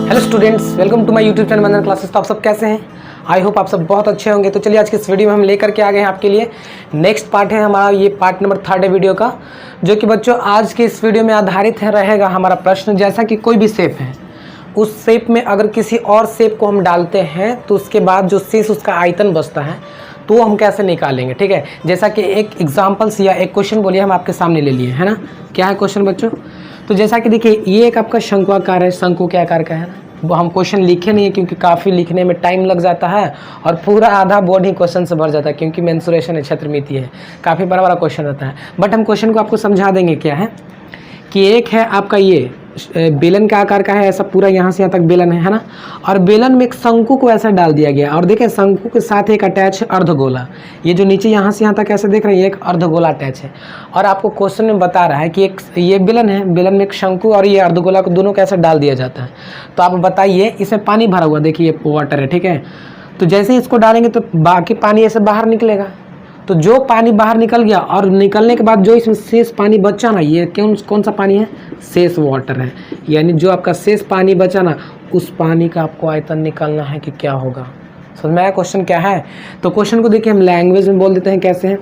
Hello students, welcome to my YouTube channel Vandana classes. तो आप सब कैसे हैं? आई होप आप सब बहुत अच्छे होंगे। तो चलिए आज की इस वीडियो में हम लेकर के आ गए हैं आपके लिए नेक्स्ट पार्ट है हमारा, ये पार्ट नंबर 3 है वीडियो का, जो कि बच्चों आज के इस वीडियो में आधारित है रहेगा हमारा प्रश्न। जैसा कि कोई भी शेप है, उस शेप में अगर किसी और शेप को हम डालते हैं तो उसके बाद जो शेष उसका आयतन बचता है तो हम कैसे निकालेंगे। ठीक है, जैसा कि एक एग्जाम्पल्स या एक क्वेश्चन बोलिए हम आपके सामने ले लिए है ना। क्या है क्वेश्चन बच्चों? तो जैसा कि देखिए ये एक आपका शंक्वाकार है, शंकु के आकार का है ना। वो हम क्वेश्चन लिखे नहीं है क्योंकि काफ़ी लिखने में टाइम लग जाता है और पूरा आधा बोर्ड ही क्वेश्चन से भर जाता है, क्योंकि मेंसुरेशन है, क्षेत्रमिति है, काफ़ी बड़ा बड़ा क्वेश्चन रहता है। बट हम क्वेश्चन को आपको समझा देंगे। क्या है कि एक है आपका ये बेलन का आकार का है, ऐसा पूरा यहाँ से यहाँ तक बेलन है ना। और बेलन में एक शंकु को ऐसा डाल दिया गया और देखिए शंकु के साथ एक अटैच है अर्धगोला। ये जो नीचे यहाँ से यहाँ तक ऐसे देख रहे हैं, ये एक अर्धगोला अटैच है। और आपको क्वेश्चन में बता रहा है कि एक ये बेलन है, बेलन में एक शंकु और ये अर्धगोला को दोनों कैसे डाल दिया जाता है। तो आप बताइए, इसमें पानी भरा हुआ, देखिए वाटर है, ठीक है। तो जैसे ही इसको डालेंगे तो बाकी पानी ऐसे बाहर निकलेगा। तो जो पानी बाहर निकल गया और निकलने के बाद जो इसमें शेष पानी बचा ना, ये कौन सा पानी है? शेष वाटर है। यानी जो आपका शेष पानी बचा ना, उस पानी का आपको आयतन निकालना है कि क्या होगा। समझ में आया क्वेश्चन क्या है? तो क्वेश्चन को देखिए हम लैंग्वेज में बोल देते हैं। कैसे है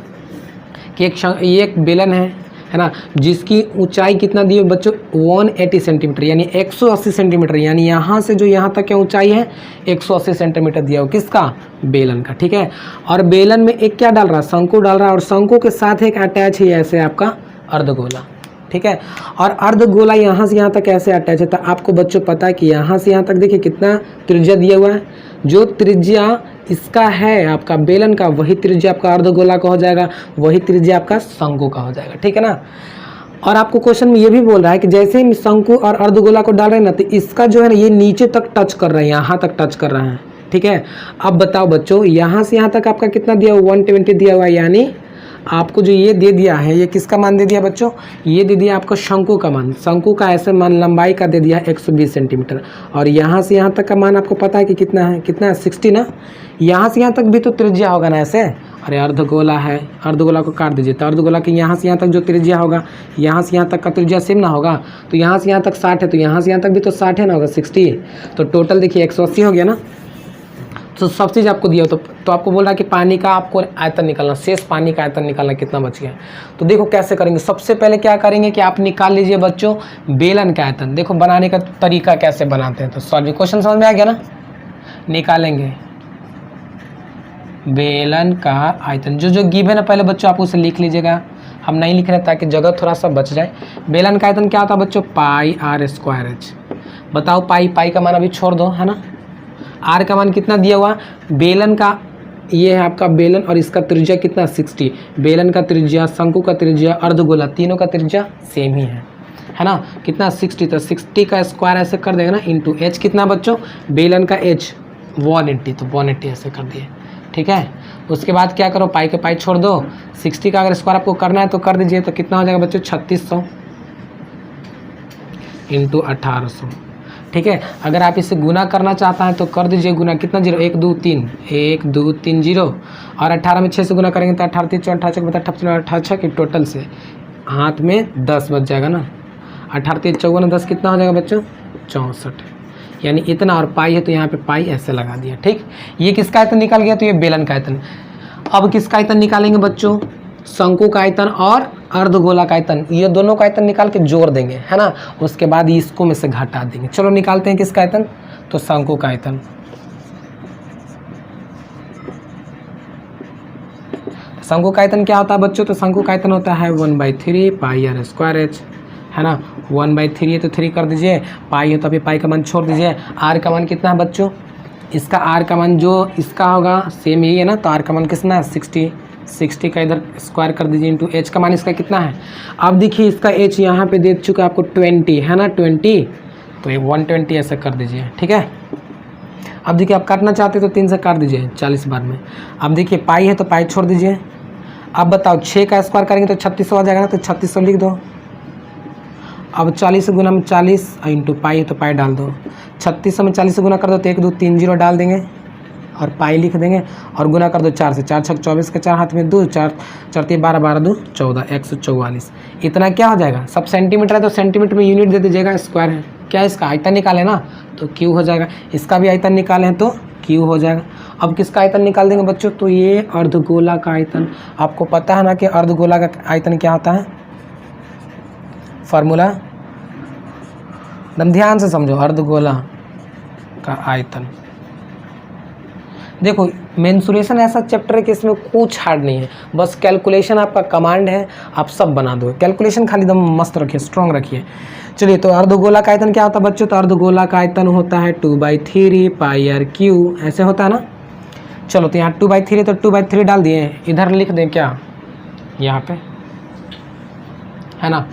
कि ये एक बेलन है ना, जिसकी ऊंचाई कितना दी है बच्चों? 180 सेंटीमीटर, यानी 180 सेंटीमीटर। यानी यहाँ से जो यहाँ तक क्या ऊंचाई है? 180 सेंटीमीटर दिया हो। किसका? बेलन का, ठीक है। और बेलन में एक क्या डाल रहा है? शंकु डाल रहा है। और शंकु के साथ एक अटैच है ऐसे आपका अर्धगोला, ठीक है। और अर्धगोला यहाँ से यहाँ तक कैसे अटैच है? तो आपको बच्चों पता है कि यहाँ से यहाँ तक देखिए कितना त्रिज्या दिया हुआ है। जो त्रिज्या इसका है आपका बेलन का, वही त्रिज्या आपका अर्धगोला का हो जाएगा, वही त्रिज्या आपका शंकु का हो जाएगा, ठीक है ना। और आपको क्वेश्चन में ये भी बोल रहा है कि जैसे ही शंकु और अर्धगोला को डाल रहे हैं ना, तो इसका जो है ना ये नीचे तक टच कर रहा है, यहाँ तक टच कर रहा है, ठीक है। अब बताओ बच्चों, यहाँ से यहाँ तक आपका कितना दिया हुआ? 120 दिया हुआ है। यानी आपको जो ये दे दिया है, ये किसका मान दे दिया बच्चों? ये दे दिया आपको शंकु का मान। शंकु का ऐसे मान लंबाई का दे दिया 120 सेंटीमीटर। और यहाँ से यहाँ तक का मान आपको पता है कि कितना है? कितना है? 60 ना। यहाँ से यहाँ तक भी तो त्रिज्या होगा ना ऐसे। अरे अर्धगोला है, अर्धगोला को काट दीजिए। तो अर्धगोला के यहाँ से यहाँ तक जो त्रिज्या होगा, यहाँ से यहाँ तक का त्रिज्या सेम ना होगा। तो यहाँ से यहाँ तक 60 है, तो यहाँ से यहाँ तक भी तो 60 है ना, होगा 60। तो टोटल देखिए 180 हो गया ना। तो सब चीज़ आपको दिया हो। तो आपको बोल रहा है कि पानी का आपको आयतन निकालना, शेष पानी का आयतन निकालना, कितना बच गया। तो देखो कैसे करेंगे। सबसे पहले क्या करेंगे कि आप निकाल लीजिए बच्चों बेलन का आयतन। देखो बनाने का तरीका कैसे बनाते हैं। तो सॉल्व क्वेश्चन समझ में आ गया ना। निकालेंगे बेलन का आयतन, जो गिव है ना, पहले बच्चों आप उसे लिख लीजिएगा। हम नहीं लिख रहे ताकि जगह थोड़ा सा बच जाए। बेलन का आयतन क्या होता है बच्चों? पाई आर स्क्वायर एच। बताओ पाई का मान अभी छोड़ दो, है ना। आर का मान कितना दिया हुआ? बेलन का ये है आपका बेलन और इसका त्रिज्या कितना? 60। बेलन का त्रिज्या, शंकु का त्रिज्या, अर्धगोला, तीनों का त्रिज्या सेम ही है ना। कितना? 60। तो 60 का स्क्वायर ऐसे कर देगा ना, इंटू एच कितना बच्चों? बेलन का एच 180, तो 180 ऐसे कर दिए, ठीक है। उसके बाद क्या करो? पाई के पाई छोड़ दो। 60 का अगर स्क्वायर आपको करना है तो कर दीजिए। तो कितना हो जाएगा बच्चों? 3600 इंटू 1800, ठीक है। अगर आप इसे गुना करना चाहता है तो कर दीजिए गुना। कितना जीरो? 1 2 3, 1 2 3 जीरो। और 18 में 6 से गुना करेंगे तो 18 3 4 18 बता 18 की टोटल से हाथ में 10 बच जाएगा ना। 18 3 54 10 कितना हो जाएगा बच्चों? 64। यानी इतना। और पाई है तो यहाँ पे पाई ऐसे लगा दिया, ठीक। ये किसका आयतन निकल गया? तो ये बेलन का आयतन। अब किसका आयतन निकालेंगे बच्चों? शंकु का आयतन और अर्धगोला का आयतन। ये दोनों का आयतन निकाल के जोड़ देंगे, है ना। उसके बाद इसको में से घटा देंगे। चलो निकालते हैं किसका आयतन? तो शंकु का आयतन। शंकु का आयतन क्या होता है बच्चों? तो शंकु का आयतन होता है 1/3 पाई आर स्क्वायर एच, है ना। 1/3 है तो 3 कर दीजिए। पाई है तो अभी पाई का मान छोड़ दीजिए। आर का मान कितना है बच्चों? इसका आर का मान जो इसका होगा सेम यही है ना। तो आर का मान कितना है? 60 का इधर स्क्वायर कर दीजिए इंटू एच का मान इसका कितना है? अब देखिए इसका एच यहाँ पे दे चुका है आपको 20, है ना, 20। तो ये 120 ऐसे कर दीजिए, ठीक है। अब देखिए आप काटना चाहते तो 3 से काट दीजिए 40 बार में। अब देखिए पाई है तो पाई छोड़ दीजिए। अब बताओ 6 का स्क्वायर करेंगे तो 3600 आ जाएगा ना। तो 3600 लिख दो। अब 40 गुना में 40 इंटू पाई है तो पाई डाल दो। 3600 में 40 से गुना कर दो तो 1 2 3 0 डाल देंगे और पाई लिख देंगे। और गुना कर दो 4 से। 4 6 24 के 4 हाथ में 2, 4 4 3 12 12 2 14, 144। इतना क्या हो जाएगा? सब सेंटीमीटर है तो सेंटीमीटर में यूनिट दे दीजिएगा, स्क्वायर है। क्या इसका आयतन निकाले ना, तो क्यू हो जाएगा। इसका भी आयतन निकालें तो क्यू हो जाएगा। अब किसका आयतन निकाल देंगे बच्चों, तो ये अर्धगोला का आयतन। आपको पता है ना कि अर्धगोला का आयतन क्या होता है, फार्मूला एकदम ध्यान से समझो। अर्धगोला का आयतन, देखो मेंसुरेशन ऐसा चैप्टर है कि इसमें कुछ हार्ड नहीं है, बस कैलकुलेशन आपका कमांड है, आप सब बना दो। कैलकुलेशन खाली एकदम मस्त रखिए, स्ट्रॉन्ग रखिए। चलिए, तो अर्धगोला का आयतन क्या होता है बच्चों, तो अर्धगोला का आयतन होता है 2/3 πr/क्यू, ऐसे होता है ना। चलो, तो यहाँ 2/3 तो 2/3 डाल दिए, इधर लिख दें क्या, यहाँ पे है ना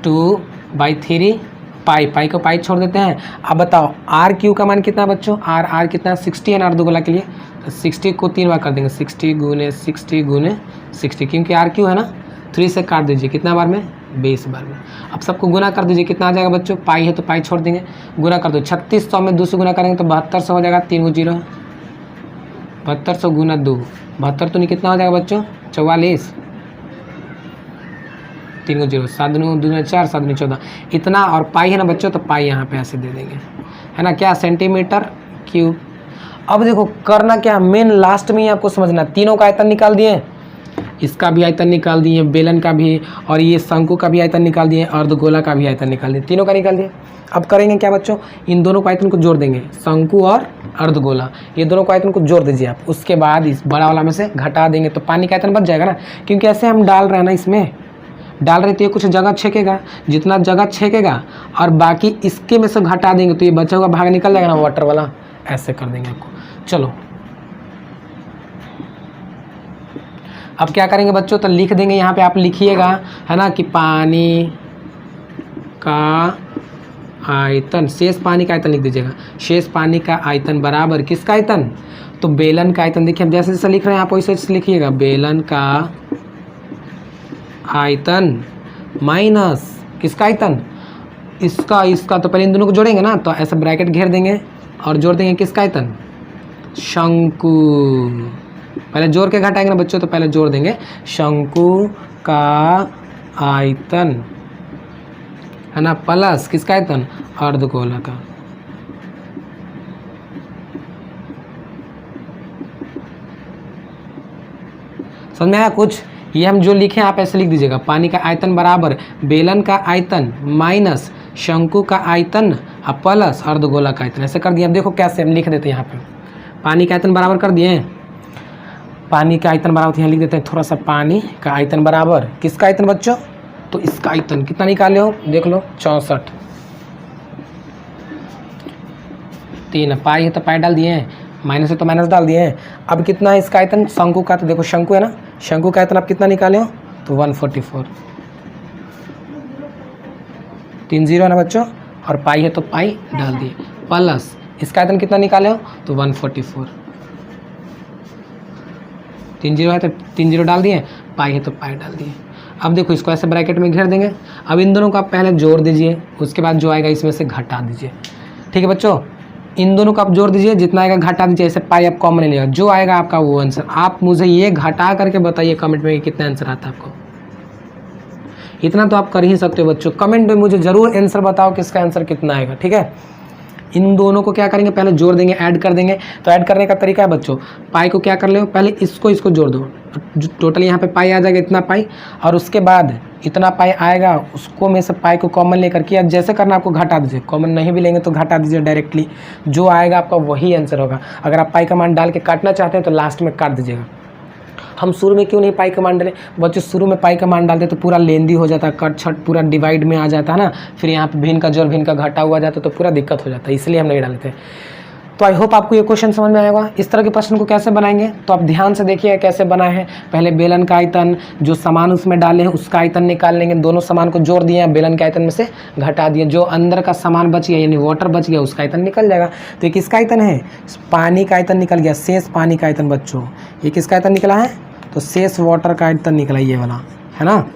2/3 पाई को पाई छोड़ देते हैं। अब बताओ आर क्यू का मान कितना है बच्चों, आर कितना है 60 है ना अर्धगोला के लिए, तो 60 को 3 बार कर देंगे, 60 × 60 × 60, क्योंकि आर क्यू है ना, 3 से काट दीजिए, कितना बार में, 20 बार में। अब सबको गुना कर दीजिए, कितना आ जाएगा बच्चों, पाई है तो पाई छोड़ देंगे, गुना कर दो। 3600 में 2 से गुना करेंगे तो 7200 हो जाएगा, 3 0 है, 7200 × 2, 72 तो नहीं, कितना हो जाएगा बच्चों, 44, 3 0, 7 9 2 4, 7 9 14, इतना। और पाई है ना बच्चों, तो पाई यहाँ पे ऐसे दे देंगे, है ना, क्या सेंटीमीटर क्यूब। अब देखो करना क्या, मेन लास्ट में ही आपको समझना, तीनों का आयतन निकाल दिए, इसका भी आयतन निकाल दिए, बेलन का भी, और ये शंकु का भी आयतन निकाल दिए, अर्धगोला का भी आयतन निकाल दिए, तीनों का निकाल दिए। अब करेंगे क्या बच्चों, इन दोनों को आयतन को जोड़ देंगे, शंकु और अर्धगोला, ये दोनों को आयतन को जोड़ दीजिए आप। उसके बाद इस बड़ा वाला में से घटा देंगे, तो पानी का आयतन बच जाएगा ना, क्योंकि ऐसे हम डाल रहे हैं ना, इसमें डाल रहे तो ये कुछ जगह छेकेगा, जितना जगह छेकेगा और बाकी इसके में से घटा देंगे तो ये बचा हुआ भाग निकल जाएगा ना, वाटर वाला, ऐसे कर देंगे आपको। चलो, अब क्या करेंगे बच्चों, तो लिख देंगे यहाँ पे, आप लिखिएगा, है ना, कि पानी का आयतन, शेष पानी का आयतन लिख दीजिएगा, शेष पानी का आयतन बराबर किसका आयतन, तो बेलन का आयतन। देखिए हम जैसे जैसे लिख रहे हैं आप वैसे लिखिएगा, बेलन का आयतन माइनस किसका आयतन, इसका। तो पहले इन दोनों को जोड़ेंगे ना, तो ऐसा ब्रैकेट घेर देंगे और जोड़ देंगे किसका आयतन, शंकु। पहले जोड़ के घटाएंगे ना बच्चों, तो पहले जोड़ देंगे शंकु का आयतन, है ना, प्लस किसका आयतन, अर्धगोला का। समझ में आया कुछ, ये हम जो लिखे आप ऐसे लिख दीजिएगा, पानी का आयतन बराबर बेलन का आयतन माइनस शंकु का आयतन प्लस अर्धगोला का आयतन, ऐसे कर दिया। अब देखो कैसे हम लिख देते हैं, यहाँ पे पानी का आयतन बराबर कर दिए, पानी का आयतन बराबर यहाँ लिख देते हैं, थोड़ा सा पानी का आयतन बराबर किसका आयतन बच्चों, तो इसका आयतन कितना निकाले हो, देख लो 64, 3 पाई है तो पाई डाल दिए हैं, माइनस है तो माइनस डाल दिए हैं। अब कितना है इसका आयतन शंकु का, तो देखो शंकु है ना, शंकु का आयतन आप कितना निकाले हो, तो 144, 3 0 है ना बच्चों, और पाई है तो पाई डाल दिए, प्लस इसका आयतन कितना निकाले हो, तो 144, 3 0 है तो 3 0 डाल दिए, पाई है तो पाई डाल दिए। अब देखो इसको ऐसे ब्रैकेट में घेर देंगे। अब इन दोनों को आप पहले जोड़ दीजिए, उसके बाद जो आएगा इसमें से घटा दीजिए, ठीक है बच्चों। इन दोनों को आप जोड़ दीजिए, जितना आएगा घटा दीजिए, ऐसे पाई आप कॉमन ले लिया, जो आएगा आपका वो आंसर। आप मुझे ये घटा करके बताइए कमेंट में कि कितना आंसर आता है आपको, इतना तो आप कर ही सकते हो बच्चों। कमेंट में मुझे जरूर आंसर बताओ कि इसका आंसर कितना आएगा, ठीक है। इन दोनों को क्या करेंगे, पहले जोड़ देंगे, ऐड कर देंगे। तो ऐड करने का तरीका है बच्चों, पाई को क्या कर ले, पहले इसको जोड़ दो, टोटल यहाँ पे पाई आ जाएगा इतना पाई, और उसके बाद इतना पाई आएगा, उसको में से पाई को कॉमन लेकर के जैसे करना आपको घटा दीजिए, कॉमन नहीं भी लेंगे तो घटा दीजिए डायरेक्टली, जो आएगा आपका वही आंसर होगा। अगर आप पाई का मान डाल के काटना चाहते हैं तो लास्ट में काट दीजिएगा। हम शुरू में क्यों नहीं पाई का मान डालें बच्चों, शुरू में पाई का मान डालते तो पूरा लेंदी हो जाता, कट छट पूरा डिवाइड में आ जाता है ना, फिर यहाँ पे भिन्न का जोड़ भिन्न का घटा हुआ जाता तो पूरा दिक्कत हो जाता है, इसलिए हम नहीं डालते। तो आई होप आपको ये क्वेश्चन समझ में आएगा। इस तरह के प्रश्न को कैसे बनाएंगे, तो आप ध्यान से देखिए कैसे बना है। पहले बेलन का आयतन, जो सामान उसमें डाले हैं उसका आयतन निकाल लेंगे, दोनों सामान को जोड़ दिए, बेलन के आयतन में से घटा दिए, जो अंदर का सामान बच गया यानी वाटर बच गया उसका आयतन निकल जाएगा। तो ये किसका आयतन है, पानी का आयतन निकल गया, शेष पानी का आयतन बच्चों, ये किसका आयतन निकला है, तो शेष वाटर का आयतन निकला ये वाला, है ना।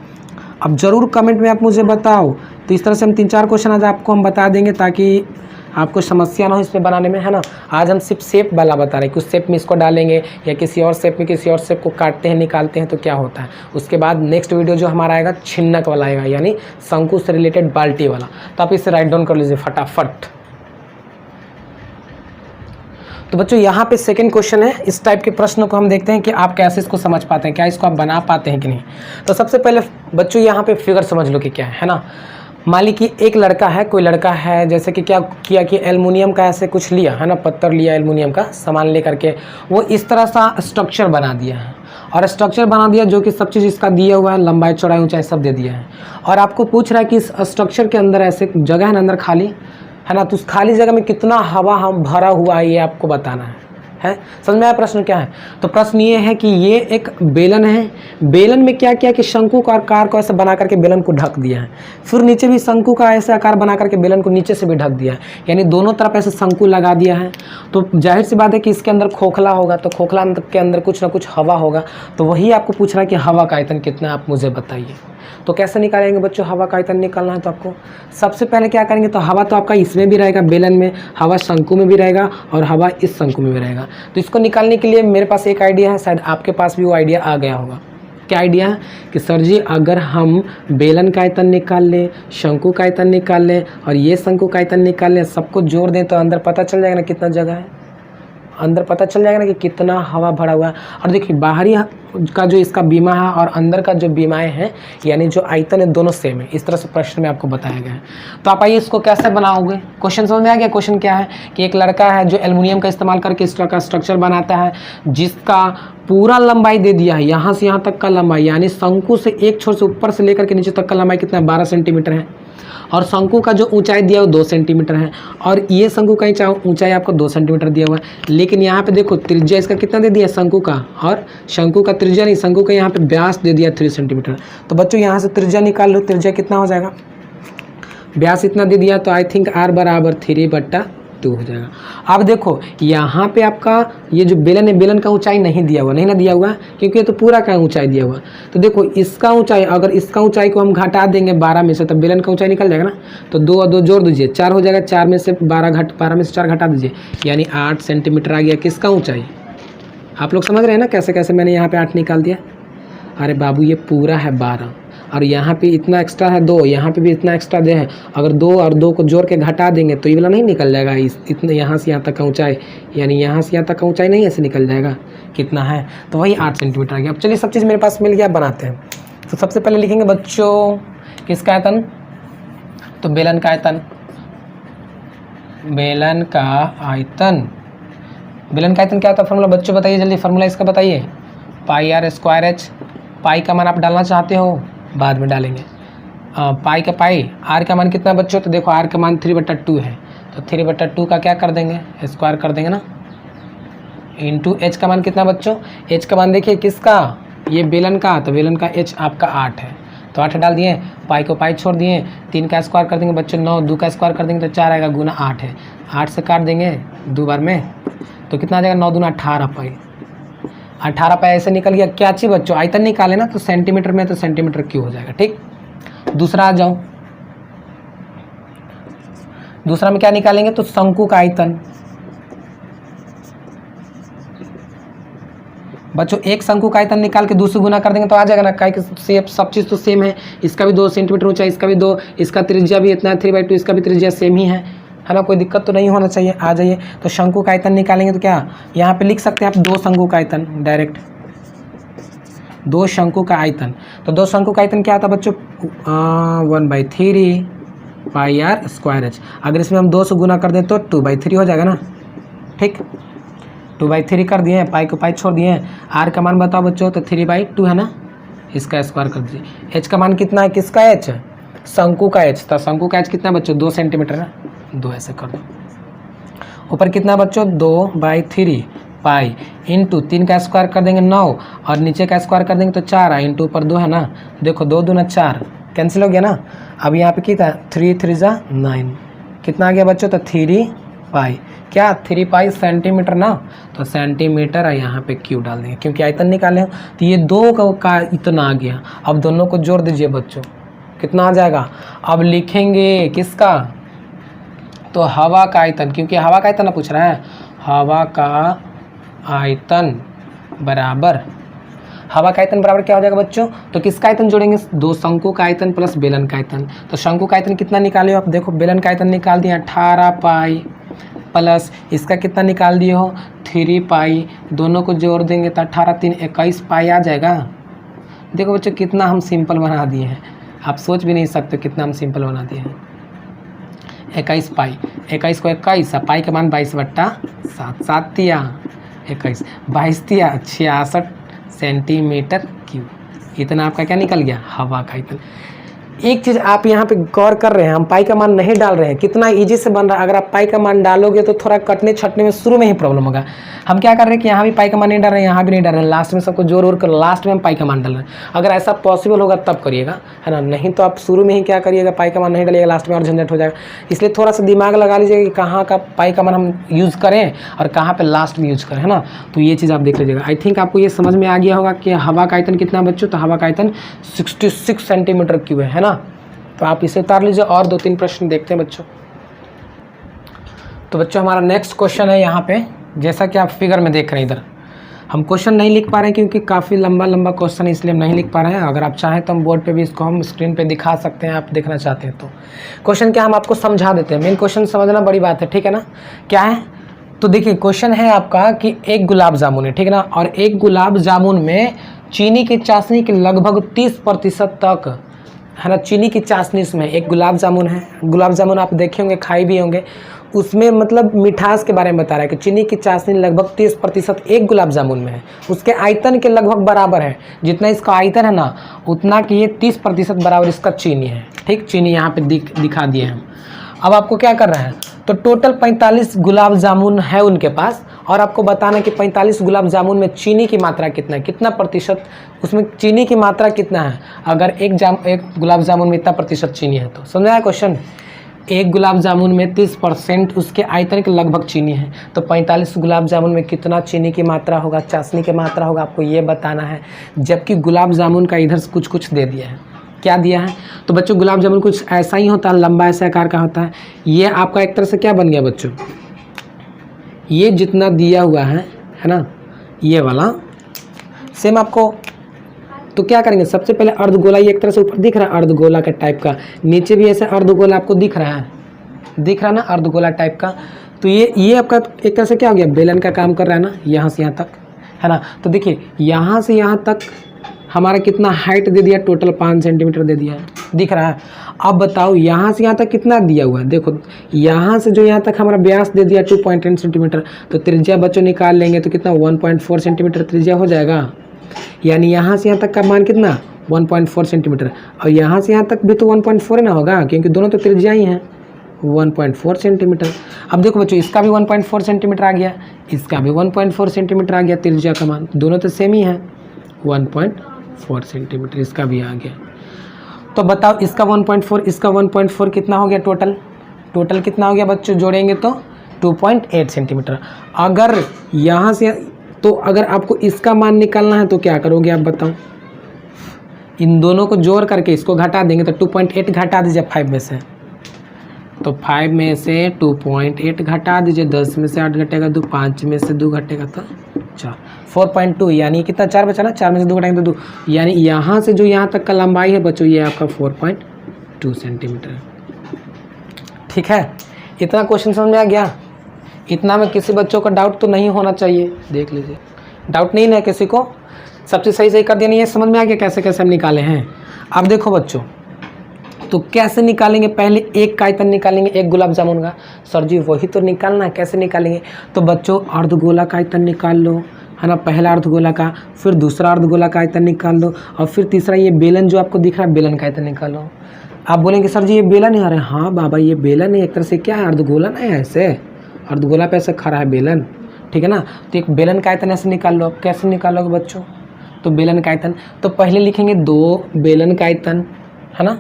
अब जरूर कमेंट में आप मुझे बताओ। तो इस तरह से हम 3-4 क्वेश्चन आज आपको हम बता देंगे, ताकि आपको समस्या ना हो इसमें बनाने में, है ना। आज हम सिर्फ शेप वाला बता रहे हैं, कुछ शेप में इसको डालेंगे या किसी और शेप में किसी और शेप को काटते हैं निकालते हैं तो क्या होता है। उसके बाद नेक्स्ट वीडियो जो हमारा आएगा छिन्नक वाला आएगा, यानी शंकु से रिलेटेड बाल्टी वाला। तो आप इसे राइट डाउन कर लीजिए फटाफट। तो बच्चों यहाँ पे सेकंड क्वेश्चन है, इस टाइप के प्रश्नों को हम देखते हैं कि आप कैसे इसको समझ पाते हैं, क्या इसको आप बना पाते हैं कि नहीं। तो सबसे पहले बच्चों यहाँ पे फिगर समझ लो कि क्या है ना। मान ली कि एक लड़का है, कोई लड़का है, जैसे कि क्या किया कि एल्युमिनियम का ऐसे कुछ लिया है ना, पत्थर लिया एल्युमिनियम का सामान ले करके वो इस तरह सा स्ट्रक्चर बना दिया है, और स्ट्रक्चर बना दिया जो कि सब चीज़ इसका दिया हुआ है, लंबाई चौड़ाई ऊंचाई सब दे दिया है। और आपको पूछ रहा है कि इस स्ट्रक्चर के अंदर ऐसे जगह है ना अंदर खाली, है ना, तो उस खाली जगह में कितना हवा हम भरा हुआ है ये आपको बताना है। समझ में आया प्रश्न क्या है। तो प्रश्न ये है कि ये एक बेलन है, बेलन में क्या किया कि शंकु का आकार को ऐसे बना करके बेलन को ढक दिया है, फिर नीचे भी शंकु का ऐसे आकार बना करके बेलन को नीचे से भी ढक दिया है, यानी दोनों तरफ ऐसे शंकु लगा दिया है। तो जाहिर सी बात है कि इसके अंदर खोखला होगा, तो खोखला के अंदर कुछ ना कुछ हवा होगा। तो वही आपको पूछ रहा है कि हवा का आयतन कितना, आप मुझे बताइए। तो कैसे निकालेंगे बच्चों, हवा का आयतन निकालना है तो आपको सबसे पहले क्या करेंगे, तो हवा तो आपका इसमें भी रहेगा बेलन में, हवा शंकु में भी रहेगा और हवा इस शंकु में भी रहेगा। तो इसको निकालने के लिए मेरे पास एक आइडिया है, शायद आपके पास भी वो आइडिया आ गया होगा। क्या आइडिया है कि सर जी अगर हम बेलन का आयतन निकाल लें, शंकु का आयतन निकाल लें और ये शंकु का आयतन निकाल लें, सबको जोड़ दें तो अंदर पता चल जाएगा ना कितना जगह है, अंदर पता चल जाएगा ना कि कितना हवा भरा हुआ है। और देखिए बाहरी का जो इसका बीमा है और अंदर का जो बीमाएँ हैं यानी जो आयतन है दोनों सेम है, इस तरह से प्रश्न में आपको बताया गया है। तो आप आइए इसको कैसे बनाओगे, क्वेश्चन समझ में आ गया। क्वेश्चन क्या है कि एक लड़का है जो एल्युमिनियम का इस्तेमाल करके इस तरह का स्ट्रक्चर बनाता है जिसका पूरा लंबाई दे दिया है, यहाँ से यहाँ तक का लंबाई, यानी शंकु से एक छोर से ऊपर से लेकर के नीचे तक का लंबाई कितना है, 12 सेंटीमीटर है। और शंकु का जो ऊंचाई दिया है वो 2 सेंटीमीटर है, और ये शंकु का ऊंचाई आपको 2 सेंटीमीटर दिया हुआ है। लेकिन यहाँ पे देखो त्रिज्या इसका कितना दे दिया शंकु का, और शंकु का त्रिज्या नहीं, शंकु का यहाँ पे व्यास दे दिया 3 सेंटीमीटर। तो बच्चों यहाँ से त्रिज्या निकाल लो, त्रिज्या कितना हो जाएगा, व्यास इतना दे दिया तो आई थिंक r बराबर 3/2 हो जाएगा। अब देखो यहाँ पे आपका ये जो बेलन है, बेलन का ऊंचाई नहीं दिया हुआ, नहीं ना दिया हुआ क्योंकि ये तो पूरा का ऊंचाई दिया हुआ। तो देखो इसका ऊंचाई, अगर इसका ऊंचाई को हम घटा देंगे 12 में से तब बेलन का ऊंचाई निकल जाएगा ना। तो 2 और 2 जोड़ दीजिए, 4 हो जाएगा, 4 में से 12 में से 4 घटा दीजिए, यानी 8 सेंटीमीटर आ गया किसका ऊँचाई। आप लोग समझ रहे हैं ना कैसे कैसे मैंने यहाँ पर 8 निकाल दिया। अरे बाबू ये पूरा है 12 और यहाँ पे इतना एक्स्ट्रा है 2, यहाँ पे भी इतना एक्स्ट्रा दे है, अगर 2 और 2 को जोड़ के घटा देंगे तो ये वाला नहीं निकल जाएगा, इतने यहाँ से यहाँ तक का ऊंचाई, यानी यहाँ से यहाँ तक का ऊंचाई नहीं ऐसे निकल जाएगा, कितना है तो वही 8 सेंटीमीटर आ गया। अब चलिए सब चीज़ मेरे पास मिल गया, बनाते हैं। तो सबसे पहले लिखेंगे बच्चों किसका आयतन, तो बेलन का आयतन, बेलन का आयतन, बेलन का आयतन क्या होता है फॉर्मूला बच्चों बताइए जल्दी, फॉर्मूला इसका बताइए, पाई r स्क्वायर एच। पाई का मान आप डालना चाहते हो बाद में डालेंगे, पाई का पाई, आर का मान कितना बच्चों, तो देखो आर का मान 3/2 है, तो 3/2 का क्या कर देंगे, स्क्वायर कर देंगे ना, इंटू एच का मान कितना बच्चों, एच का मान देखिए किसका, ये बेलन का, तो बेलन का एच आपका 8 है, तो 8 डाल दिए, पाई को पाई छोड़ दिए, 3 का स्क्वायर कर देंगे बच्चों 9, 2 का स्क्वायर कर देंगे तो 4 आएगा, गुना 8 है, 8 से काट देंगे 2 बार में तो कितना आ जाएगा, 9 दूना 18 पाई, 18 पाई ऐसे निकल गया। क्या चाहिए बच्चों, आयतन निकाले ना, तो सेंटीमीटर में तो सेंटीमीटर क्यूब हो जाएगा। ठीक, दूसरा आ जाओ, दूसरा में क्या निकालेंगे, तो शंकु का आयतन। बच्चों एक शंकु का आयतन निकाल के 2 से गुना कर देंगे तो आ जाएगा ना, काहे कि सब चीज़ तो सेम है, इसका भी 2 सेंटीमीटर ऊंचा, इसका भी 2, इसका त्रिज्या भी इतना 3/2, इसका भी त्रिज्या सेम ही है ना, कोई दिक्कत तो नहीं होना चाहिए। आ जाइए, तो शंकु का आयतन निकालेंगे तो क्या यहाँ पे लिख सकते हैं आप, 2 शंकु का आयतन, डायरेक्ट 2 शंकु का आयतन। तो 2 शंकु का आयतन क्या आता है बच्चों, 1/3 पाई r स्क्वायर एच। अगर इसमें हम 2 से गुना कर दें तो 2/3 हो जाएगा ना। ठीक, 2/3 कर दिए, पाई को पाई छोड़ दिए, r का मान बताओ बच्चों, तो 3/2 है ना, इसका स्क्वायर कर दीजिए। h का मान कितना है, किसका h, शंकु का h, तो शंकु का h कितना बच्चों, 2 सेंटीमीटर है, 2 ऐसे कर दो। ऊपर कितना बच्चों, 2/3 पाई इंटू 3 का स्क्वायर कर देंगे 9, और नीचे का स्क्वायर कर देंगे तो 4 है, इंटू ऊपर 2 है ना, देखो 2 दूना 4 कैंसिल हो गया ना। अब यहाँ पे कितना, 3 3 9, कितना आ गया बच्चों, तो 3 पाई, क्या 3 पाई सेंटीमीटर ना, तो सेंटीमीटर है, यहाँ पे क्यू डाल देंगे क्योंकि आयतन निकाले हैं। तो ये 2 का इतना आ गया। अब दोनों को जोड़ दीजिए बच्चों, कितना आ जाएगा। अब लिखेंगे किसका, तो हवा का आयतन, क्योंकि हवा का आयतन ना पूछ रहा है, हवा का आयतन बराबर, हवा का आयतन बराबर क्या हो जाएगा बच्चों, तो किसका आयतन जोड़ेंगे, दो शंकु का आयतन प्लस बेलन का आयतन। तो शंकु का आयतन कितना निकाले हो आप, देखो बेलन का आयतन निकाल दिया 18 पाई प्लस इसका कितना निकाल दिए हो 3 पाई, दोनों को जोड़ देंगे तो 18 3 21 पाई आ जाएगा। देखो बच्चों कितना हम सिंपल बना दिए हैं, आप सोच भी नहीं सकते कितना हम सिंपल बना दिए हैं। 21 पाई, 21 को 21, पाई का मान 22/7, 7 तिया 21, 22 तिया 66 सेंटीमीटर क्यूब। इतना आपका क्या निकल गया, हवा का आयतन। एक चीज़ आप यहाँ पे गौर कर रहे हैं, हम पाई का मान नहीं डाल रहे हैं, कितना इजी से बन रहा है। अगर आप पाई का मान डालोगे तो थोड़ा कटने छटने में शुरू में ही प्रॉब्लम होगा। हम क्या कर रहे हैं कि यहाँ भी पाई का मान नहीं डाल रहे हैं, यहाँ भी नहीं डाल रहे हैं, लास्ट में सबको जोड़ कर लास्ट में हम पाई का मान डाल रहे हैं। अगर ऐसा पॉसिबल होगा तब करिएगा, है ना, नहीं तो आप शुरू में ही क्या करिएगा, पाई का मान नहीं डालिएगा, लास्ट में और झंझट हो जाएगा। इसलिए थोड़ा सा दिमाग लगा लीजिएगा कि कहाँ का पाई का मान हम यूज़ करें और कहाँ पर लास्ट में यूज़ करें, है ना। तो ये चीज़ आप देख लीजिएगा। आई थिंक आपको ये समझ में आ गया होगा कि हवा का आयतन कितना बच्चों, तो हवा का आयतन 66 सेंटीमीटर क्यूब है ना। तो आप इसे उतार लीजिए और 2-3 प्रश्न देखते हैं बच्चों। तो बच्चों हमारा नेक्स्ट क्वेश्चन है यहाँ पे, जैसा कि आप फिगर में देख रहे हैं, इधर हम क्वेश्चन नहीं लिख पा रहे हैं क्योंकि काफ़ी लंबा क्वेश्चन है, इसलिए हम नहीं लिख पा रहे हैं। अगर आप चाहें तो हम बोर्ड पे भी इसको हम स्क्रीन पे दिखा सकते हैं, आप देखना चाहते हैं तो। क्वेश्चन क्या हम आपको समझा देते हैं, मेन क्वेश्चन समझना बड़ी बात है, ठीक है ना। क्या है, तो देखिए क्वेश्चन है आपका कि एक गुलाब जामुन है, ठीक है ना, और एक गुलाब जामुन में चीनी की चाशनी की लगभग 30% तक, है ना, चीनी की चाशनी इसमें एक गुलाब जामुन है। गुलाब जामुन आप देखे होंगे, खाए भी होंगे, उसमें मतलब मिठास के बारे में बता रहा है कि चीनी की चाशनी लगभग 30% एक गुलाब जामुन में है। उसके आयतन के लगभग बराबर है, जितना इसका आयतन है ना उतना कि ये 30% बराबर इसका चीनी है। ठीक, चीनी यहाँ पे दिखा दिए हम। अब आपको क्या कर रहा है, तो टोटल 45 गुलाब जामुन है उनके पास, और आपको बताना कि 45 गुलाब जामुन में चीनी की मात्रा कितना है, कितना प्रतिशत उसमें चीनी की मात्रा कितना है। अगर एक गुलाब जामुन में इतना प्रतिशत चीनी है तो समझ आया क्वेश्चन। एक गुलाब जामुन में 30% उसके आयतन के लगभग चीनी है, तो 45 गुलाब जामुन में कितना चीनी की मात्रा होगा, चाशनी की मात्रा होगा, आपको ये बताना है। जबकि गुलाब जामुन का इधर से कुछ दे दिया है, क्या दिया है, तो बच्चों गुलाब जामुन कुछ ऐसा ही होता है, लंबा ऐसे आकार का होता है। ये आपका एक तरह से क्या बन गया बच्चों, ये जितना दिया हुआ है ना, ये वाला सेम आपको। तो क्या करेंगे, सबसे पहले अर्धगोला, ये एक तरह से ऊपर दिख रहा है अर्धगोला का टाइप का, नीचे भी ऐसे अर्धगोला आपको दिख रहा है ना, अर्धगोला टाइप का। तो ये आपका एक तरह से क्या हो गया, बेलन का काम कर रहा है ना, यहाँ से यहाँ तक, है ना। तो देखिए यहाँ से यहाँ तक हमारा कितना हाइट दे दिया, टोटल 5 सेंटीमीटर दे दिया है, दिख रहा है। अब बताओ यहाँ से यहाँ तक कितना दिया हुआ है, देखो यहाँ से जो यहाँ तक हमारा व्यास दे दिया 2.10 सेंटीमीटर, तो त्रिज्या बच्चों निकाल लेंगे तो कितना 1.4 सेंटीमीटर त्रिज्या हो जाएगा। यानी यहाँ से यहाँ तक का मान कितना 1.4 सेंटीमीटर, और यहाँ से यहाँ तक भी तो 1.4 ना होगा, क्योंकि दोनों तो त्रिज्या ही हैं 1.4 सेंटीमीटर। अब देखो बच्चों इसका भी 1.4 सेंटीमीटर आ गया, इसका भी 1.4 सेंटीमीटर आ गया, त्रिज्या का मान दोनों तो सेम ही है 1.4 सेंटीमीटर, इसका भी आ गया। तो बताओ इसका 1.4 इसका 1.4 कितना हो गया, टोटल कितना हो गया बच्चों, जोड़ेंगे तो 2.8 सेंटीमीटर। अगर यहाँ से तो अगर आपको इसका मान निकालना है तो क्या करोगे आप बताओ, इन दोनों को जोड़ करके इसको घटा देंगे, तो 2.8 घटा दीजिए 5 में से, तो 5 में से 2.8 घटा दीजिए, 10 में से 8 घटेगा 2, 5 में से 2 घटेगा तो 4, 4.2, यानी कितना 4 बचा ना, 4 में से 2 घटाएंगे तो 2, यानी यहाँ से जो यहाँ तक का लंबाई है बच्चों ये आपका 4.2 सेंटीमीटर। ठीक है, इतना क्वेश्चन समझ में आ गया। इतना में किसी बच्चों का डाउट तो नहीं होना चाहिए, देख लीजिए डाउट नहीं है किसी को, सबसे सही कर दिया। नहीं, ये समझ में आ गया कैसे कैसे हम निकाले हैं। अब देखो बच्चों, तो कैसे निकालेंगे, पहले एक का आयतन निकालेंगे, एक गुलाब जामुन का। सर जी वही तो निकालना है, कैसे निकालेंगे, तो बच्चों अर्धगोला का आयतन निकाल लो, है ना, पहला अर्धगोला का, फिर दूसरा अर्धगोला का आयतन निकाल लो, और फिर तीसरा ये बेलन जो आपको दिख रहा है बेलन का आयतन निकाल लो। आप बोलेंगे सर जी ये बेलन है, अरे हाँ बाबा ये बेलन है, एक तरह से क्या है अर्धगोला ना है, ऐसे अर्धगोला पे ऐसे खड़ा है बेलन, ठीक है ना। तो एक बेलन का आयतन ऐसे निकाल लो। अब कैसे निकालोगे बच्चों, तो बेलन का आयतन तो पहले लिखेंगे 2 बेलन का आयतन, है ना,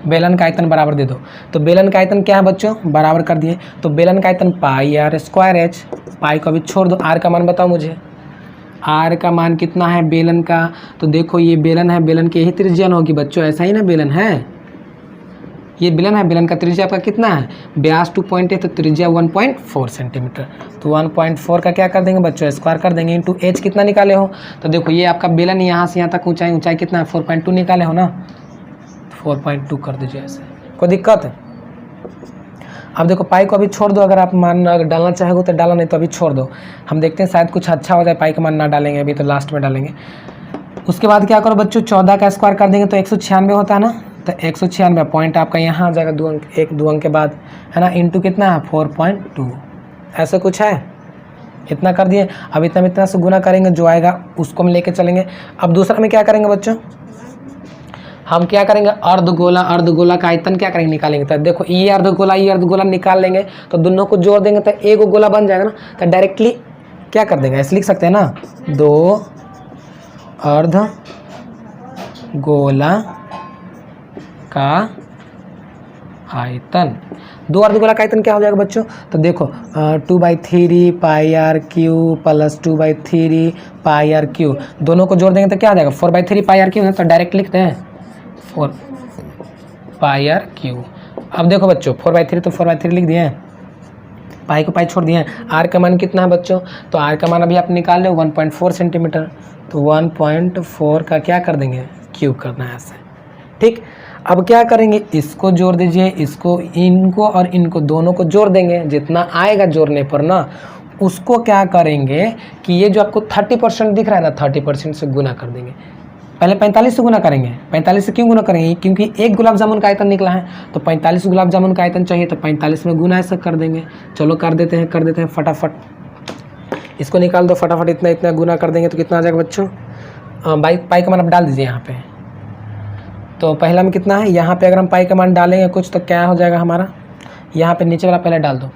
बेलन का आयतन बराबर दे दो। तो बेलन का आयतन क्या है बच्चों, बराबर कर दिए, तो बेलन का आयतन पाई r² h, पाई को अभी छोड़ दो, r का मान बताओ मुझे, आर का मान कितना है बेलन का, तो देखो ये बेलन है, बेलन की यही त्रिज्या होगी बच्चों, ऐसा ही ना बेलन है, ये बेलन है, बेलन का त्रिज्या आपका कितना है, व्यास 2 है तो त्रिज्या 1.4 सेंटीमीटर। तो 1.4 का क्या कर देंगे बच्चों, स्क्वायर कर देंगे, इंटू एच कितना निकाले हो, तो देखो ये आपका बेलन यहाँ से यहाँ तक ऊंचाई, ऊंचाई कितना है 4.2 निकाले हो ना, 4.2 कर दीजिए ऐसे, कोई दिक्कत है। अब देखो पाई को अभी छोड़ दो, अगर आप मान अगर डालना चाहोगे तो डालो, नहीं तो अभी छोड़ दो, हम देखते हैं शायद कुछ अच्छा हो जाए, पाई का मान ना डालेंगे अभी, तो लास्ट में डालेंगे। उसके बाद क्या करो बच्चों, 14 का स्क्वायर कर देंगे तो 196 होता है ना, तो 196 पॉइंट आपका यहाँ आ जाएगा 2 अंक, 1-2 अंक के बाद है ना, इंटू कितना है 4.2, ऐसा कुछ है, इतना कर दिए। अब इतना से गुना करेंगे, जो आएगा उसको हम लेके चलेंगे। अब दूसरा में क्या करेंगे बच्चों, हम क्या करेंगे, अर्धगोला का आयतन क्या करेंगे, निकालेंगे। तो देखो ये अर्धगोला निकाल लेंगे, तो दोनों को जोड़ देंगे तो एक गोला बन जाएगा ना, तो डायरेक्टली क्या कर देंगे, ऐसे लिख सकते हैं ना, 2 अर्धगोला का आयतन। 2 अर्धगोला का आयतन क्या हो जाएगा बच्चों, तो देखो 2/3 pi r q plus 2/3 pi r q, दोनों को जोड़ देंगे तो क्या आ जाएगा 4/3 पाई आर क्यू है, तो डायरेक्ट लिखते हैं 4 पाई आर क्यू। अब देखो बच्चों 4/3 तो 4/3 लिख दिए हैं, पाई को पाई छोड़ दिए हैं। आर का मान कितना है बच्चों, तो आर का मान अभी आप निकाल लो 1.4 सेंटीमीटर, तो 1.4 का क्या कर देंगे, क्यूब करना है ऐसे, ठीक। अब क्या करेंगे, इसको जोड़ दीजिए, इसको, इनको और इनको दोनों को जोड़ देंगे, जितना आएगा जोड़ने पर ना उसको क्या करेंगे कि ये जो आपको 30% दिख रहा है ना, 30% से गुना कर देंगे। पहले 45 से गुना करेंगे, 45 से क्यों गुना करेंगे, क्योंकि एक गुलाब जामुन का आयतन निकला है, तो 45 गुलाब जामुन का आयतन चाहिए, तो 45 में गुना ऐसा कर देंगे। चलो कर देते हैं फटाफट, इसको निकाल दो फटाफट, इतना गुना कर देंगे तो कितना आ जाएगा बच्चों, पाई का मान आप डाल दीजिए यहाँ पे। तो पहला में कितना है, यहाँ पे अगर हम पाई का मान डालेंगे कुछ तो क्या हो जाएगा हमारा, यहाँ पे नीचे वाला पहले डाल दो,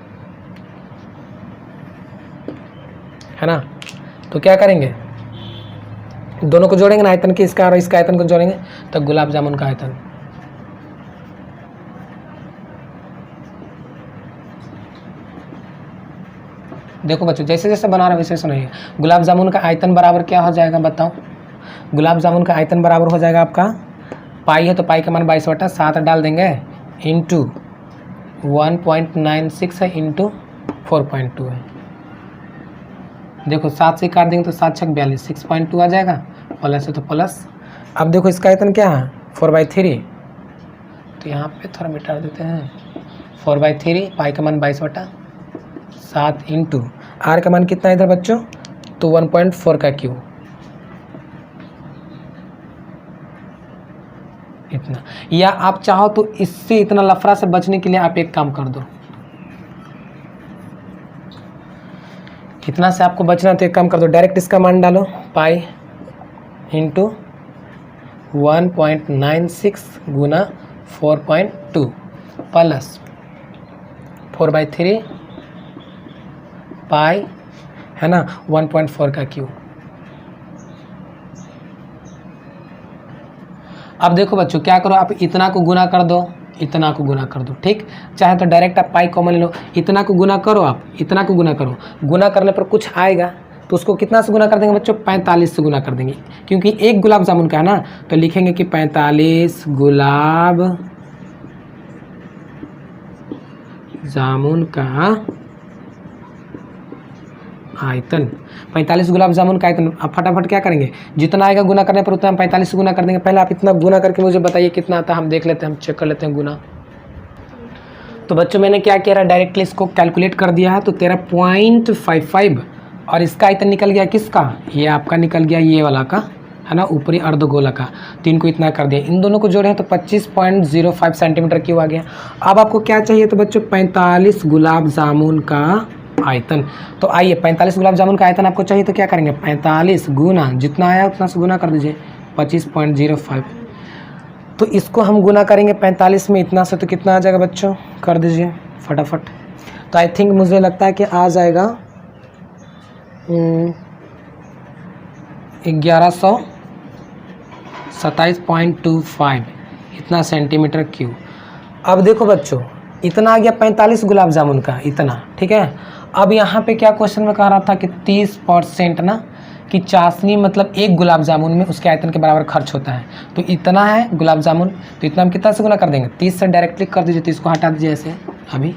है ना। तो क्या करेंगे, दोनों को जोड़ेंगे ना, आयतन की, इसका और इसका आयतन को जोड़ेंगे तो गुलाब जामुन का आयतन। देखो बच्चों जैसे जैसे बना रहे वैसे सुनाइए, गुलाब जामुन का आयतन बराबर क्या हो जाएगा बताओ, गुलाब जामुन का आयतन बराबर हो जाएगा आपका, पाई है तो पाई का मान 22/7 डाल देंगे, इंटू 1.96 है, इंटू 4.2 है। देखो 7 से काट देंगे तो 7 छक 42, 6.2 आ जाएगा, प्लस है तो प्लस। अब देखो इसका आयतन क्या है 4/3, तो यहाँ पे थोड़ा मिटा देते हैं, 4/3 पाई का मान 22/7 इंटू आर का मान कितना है इधर बच्चों, तो 1.4 का क्यूब, इतना। या आप चाहो तो इससे इतना लफड़ा से बचने के लिए आप एक काम कर दो, कितना से आपको बचना तो एक काम कर दो, डायरेक्ट इसका मान डालो, पाई इंटू 1.96 गुना 4.2 प्लस 4/3 पाई है ना 1.4 का क्यूब। अब देखो बच्चों क्या करो, आप इतना को गुना कर दो, इतना को गुना कर दो, ठीक। चाहे तो डायरेक्ट आप पाई कॉमन ले लो, इतना को गुना करो, आप इतना को गुना करो, गुना करने पर कुछ आएगा तो उसको कितना से गुना कर देंगे बच्चों, 45 से गुना कर देंगे, क्योंकि एक गुलाब जामुन का है ना, तो लिखेंगे कि 45 गुलाब जामुन का आयतन, 45 गुलाब जामुन का आयतन। अब फटाफट क्या करेंगे, जितना आएगा गुना करने पर उतना हम 45 से गुना कर देंगे। पहले आप इतना गुना करके मुझे बताइए कितना आता है, हम देख लेते हैं, हम चेक कर लेते हैं गुना। तो बच्चों मैंने क्या किया, डायरेक्टली इसको कैलकुलेट कर दिया है, तो 13.55 और इसका आयतन निकल गया किसका, ये आपका निकल गया ये वाला का, है ना, ऊपरी अर्धगोला का, तो इनको इतना कर दिया, इन दोनों को जोड़े हैं तो 25.05 सेंटीमीटर क्यूब आ गया। अब आपको क्या चाहिए, तो बच्चों 45 गुलाब जामुन का आयतन। तो आइए 45 गुलाब जामुन का आयतन आपको चाहिए, तो क्या करेंगे, 45 गुना जितना आया उतना से गुना कर दीजिए 25.05। तो इसको हम गुना करेंगे 45 में इतना से, तो कितना आ जाएगा बच्चों, कर दीजिए फटाफट। तो आई थिंक मुझे लगता है कि आ जाएगा 1127.25 इतना सेंटीमीटर क्यूब। अब देखो बच्चों इतना आ गया 45 गुलाब जामुन का, इतना, ठीक है। अब यहाँ पे क्या क्वेश्चन में कह रहा था कि 30% ना, कि चाशनी मतलब एक गुलाब जामुन में उसके आयतन के बराबर खर्च होता है। तो इतना है गुलाब जामुन, तो इतना हम कितना से गुना कर देंगे, 30 से डायरेक्टली कर दीजिए। तो इसको हटा दीजिए ऐसे अभी,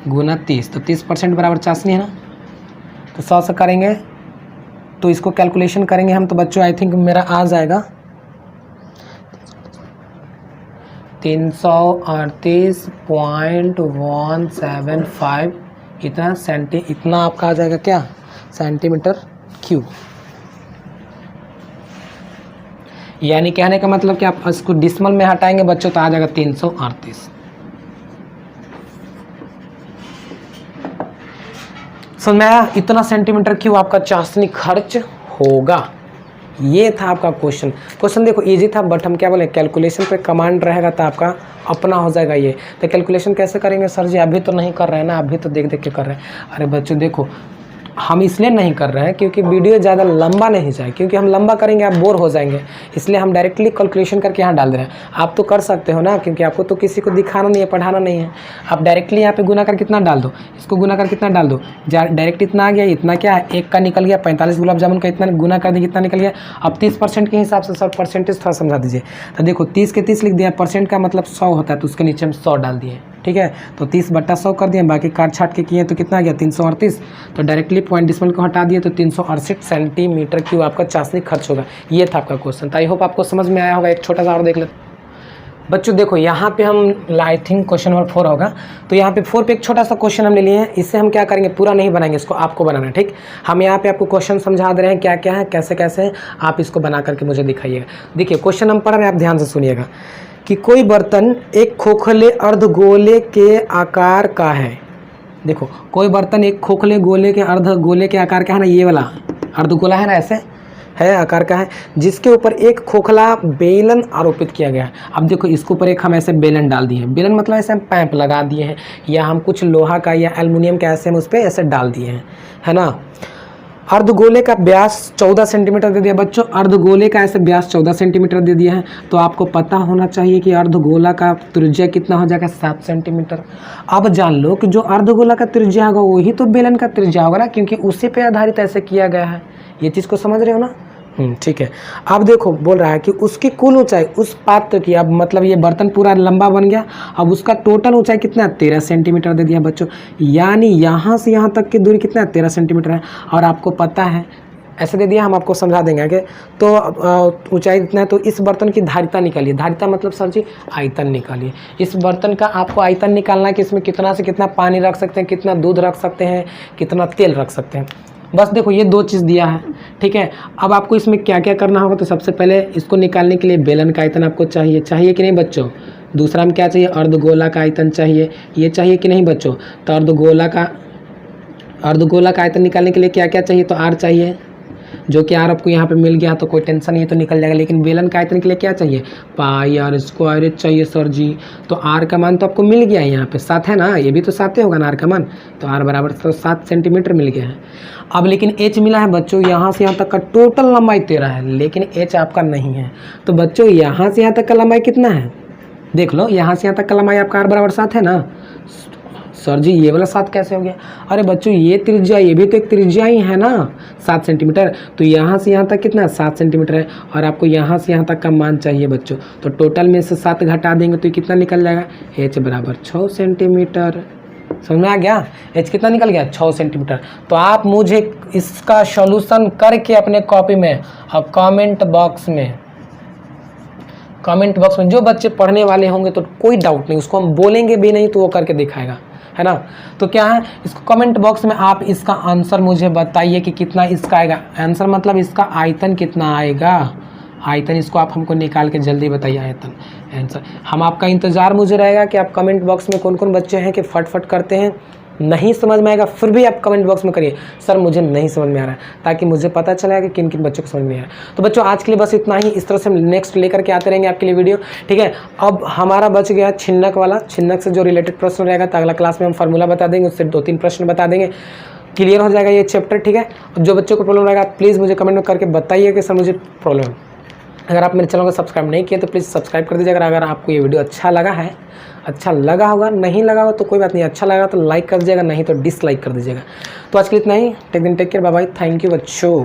गुना 30, तो 30% बराबर चाशनी है ना। तो 100 से करेंगे तो इसको कैलकुलेशन करेंगे हम, तो बच्चों आई थिंक मेरा आ जाएगा 338.175 इतना आपका आ जाएगा क्या, सेंटीमीटर क्यूब। यानी कहने का मतलब कि आप इसको डिसमल में हटाएंगे बच्चों तो आ जाएगा 338। समझ में आया, इतना सेंटीमीटर क्यूब आपका चाशनी खर्च होगा। ये था आपका क्वेश्चन देखो इजी था, बट हम क्या बोले कैलकुलेशन पे कमांड रहेगा तो आपका अपना हो जाएगा ये। तो कैलकुलेशन कैसे करेंगे सर जी, अभी तो नहीं कर रहे हैं ना, अभी तो देख देख के कर रहे हैं। अरे बच्चों देखो हम इसलिए नहीं कर रहे हैं क्योंकि वीडियो ज़्यादा लंबा नहीं जाए, क्योंकि हम लंबा करेंगे आप बोर हो जाएंगे, इसलिए हम डायरेक्टली कैलकुलेशन करके यहाँ डाल दे रहे हैं। आप तो कर सकते हो ना, क्योंकि आपको तो किसी को दिखाना नहीं है, पढ़ाना नहीं है। आप डायरेक्टली यहाँ पे गुना कर कितना डाल दो, इसको गुना कर कितना डाल दो, डायरेक्ट इतना आ गया, इतना क्या है, एक का निकल गया, 45 गुलाब जामुन का इतना गुना कर दिया, कितना निकल गया। अब 30% के हिसाब से सर परसेंटेज थोड़ा समझा दीजिए। तो देखो 30 के 30 लिख दिया, परसेंट का मतलब 100 होता है, तो उसके नीचे हम 100 डाल दिए, ठीक है। तो 30/100 कर दिए, बाकी काट छाट के किए तो कितना आ गया 338। तो डायरेक्टली पॉइंट डिसमल को हटा दिए तो 368 सेंटीमीटर क्यूब आपका चाशनी खर्च होगा। ये था आपका क्वेश्चन। तो आई होप आपको समझ में आया होगा। एक छोटा सा और देख लेते बच्चों, देखो यहाँ पे हम आई थिंक क्वेश्चन नंबर 4 होगा। तो यहाँ पे 4 पे एक छोटा सा क्वेश्चन हम ले लिए हैं, इससे हम क्या करेंगे, पूरा नहीं बनाएंगे, इसको आपको बनाना है, ठीक। हम यहाँ पे आपको क्वेश्चन समझा दे रहे हैं क्या क्या है, कैसे कैसे है, आप इसको बना करके मुझे दिखाइएगा। देखिए क्वेश्चन हम पढ़ रहे हैं, आप ध्यान से सुनिएगा कि कोई बर्तन एक खोखले अर्धगोले के आकार का है। देखो कोई बर्तन एक खोखले गोले के अर्धगोले के आकार का है ना, ये वाला अर्धगोला है ना, ऐसे है आकार का है, जिसके ऊपर एक खोखला बेलन आरोपित किया गया है। अब देखो इसके ऊपर एक हम ऐसे बेलन डाल दिए हैं, बेलन मतलब ऐसे हम पैप लगा दिए हैं, या हम कुछ लोहा का या एल्युमिनियम का ऐसे हम उस पर ऐसे डाल दिए हैं, है ना। अर्धगोले का व्यास 14 सेंटीमीटर दे दिया बच्चों, अर्धगोले का ऐसे व्यास 14 सेंटीमीटर दे दिया है। तो आपको पता होना चाहिए कि अर्धगोला का त्रिज्या कितना हो जाएगा, 7 सेंटीमीटर। अब जान लो कि जो अर्धगोला का त्रिज्या होगा वही तो बेलन का त्रिज्या होगा ना, क्योंकि उसी पे आधारित ऐसे किया गया है। ये चीज़ को समझ रहे हो ना, ठीक है। अब देखो बोल रहा है कि उसकी कुल ऊंचाई उस पात्र की, अब मतलब ये बर्तन पूरा लंबा बन गया, अब उसका टोटल ऊंचाई कितना है, 13 सेंटीमीटर दे दिया बच्चों। यानी यहाँ से यहाँ तक की दूरी कितना है, 13 सेंटीमीटर है। और आपको पता है ऐसे दे दिया, हम आपको समझा देंगे आगे। तो ऊंचाई इतना है, तो इस बर्तन की धारिता निकालिए। धारिता मतलब सर जी आयतन निकालिए। इस बर्तन का आपको आयतन निकालना है कि इसमें कितना से कितना पानी रख सकते हैं, कितना दूध रख सकते हैं, कितना तेल रख सकते हैं। बस देखो ये 2 चीज़ दिया है, ठीक है। अब आपको इसमें क्या क्या करना होगा, तो सबसे पहले इसको निकालने के लिए बेलन का आयतन आपको चाहिए कि नहीं बच्चों। दूसरा में क्या चाहिए, अर्धगोला का आयतन चाहिए, ये चाहिए कि नहीं बच्चों। तो अर्धगोला का आयतन निकालने के लिए क्या क्या चाहिए, तो R चाहिए, जो कि R आपको यहाँ पे मिल गया तो कोई टेंशन नहीं है, तो निकल जाएगा। लेकिन बेलन का आयतन के लिए क्या चाहिए, πr² चाहिए सर जी। तो R का मान तो आपको मिल गया है, यहाँ पे 7 है ना, ये भी तो 7 होगा ना R का मान। तो R बराबर तो 7 सेंटीमीटर मिल गया है। अब लेकिन H मिला है बच्चों, यहाँ से यहाँ तक का टोटल लंबाई 13 है, लेकिन H आपका नहीं है। तो बच्चों यहाँ से यहाँ तक का लंबाई कितना है, देख लो, यहाँ से यहाँ तक का लंबाई आपका R बराबर 7 है ना। सर जी ये वाला 7 कैसे हो गया, अरे बच्चों ये त्रिज्या, ये भी तो एक त्रिज्या ही है ना, 7 सेंटीमीटर। तो यहाँ से यहाँ तक कितना, 7 सेंटीमीटर है, और आपको यहाँ से यहाँ तक का मान चाहिए बच्चों। तो टोटल में से 7 घटा देंगे तो कितना निकल जाएगा, H बराबर 6 सेंटीमीटर। समझ में आ गया, H कितना निकल गया, 6 सेंटीमीटर। तो आप मुझे इसका सॉल्यूशन करके अपने कॉपी में और कमेंट बॉक्स में जो बच्चे पढ़ने वाले होंगे तो कोई डाउट नहीं, उसको हम बोलेंगे भी नहीं तो वो करके दिखाएगा, है ना। तो क्या है, इसको कमेंट बॉक्स में आप इसका आंसर मुझे बताइए कि कितना इसका आएगा। आंसर मतलब इसका आयतन कितना आएगा, आयतन इसको आप हमको निकाल के जल्दी बताइए आयतन आंसर। हम आपका इंतज़ार मुझे रहेगा कि आप कमेंट बॉक्स में कौन कौन बच्चे हैं कि फट करते हैं, नहीं समझ में आएगा फिर भी आप कमेंट बॉक्स में करिए सर मुझे नहीं समझ में आ रहा है, ताकि मुझे पता चलेगा कि किन किन बच्चों को समझ में आ रहा है। तो बच्चों आज के लिए बस इतना ही, इस तरह से हम नेक्स्ट लेकर के आते रहेंगे आपके लिए वीडियो, ठीक है। अब हमारा बच गया छिन्नक वाला, छिन्नक से जो रिलेटेड प्रश्न रहेगा तो अगला क्लास में हम फार्मूला बता देंगे, उससे 2-3 प्रश्न बता देंगे, क्लियर हो जाएगा ये चैप्टर, ठीक है। जो बच्चों को प्रॉब्लम रहेगा प्लीज़ मुझे कमेंट में करके बताइए कि सर मुझे प्रॉब्लम है। अगर आप मेरे चैनल को सब्सक्राइब नहीं किए तो प्लीज़ सब्सक्राइब कर दीजिए। अगर आपको ये वीडियो अच्छा लगा होगा, नहीं लगा हो तो कोई बात नहीं, अच्छा लगा तो लाइक कर दीजिएगा, नहीं तो डिसलाइक कर दीजिएगा। तो आज के लिए इतना ही, take care, bye bye, thank you बच्चों।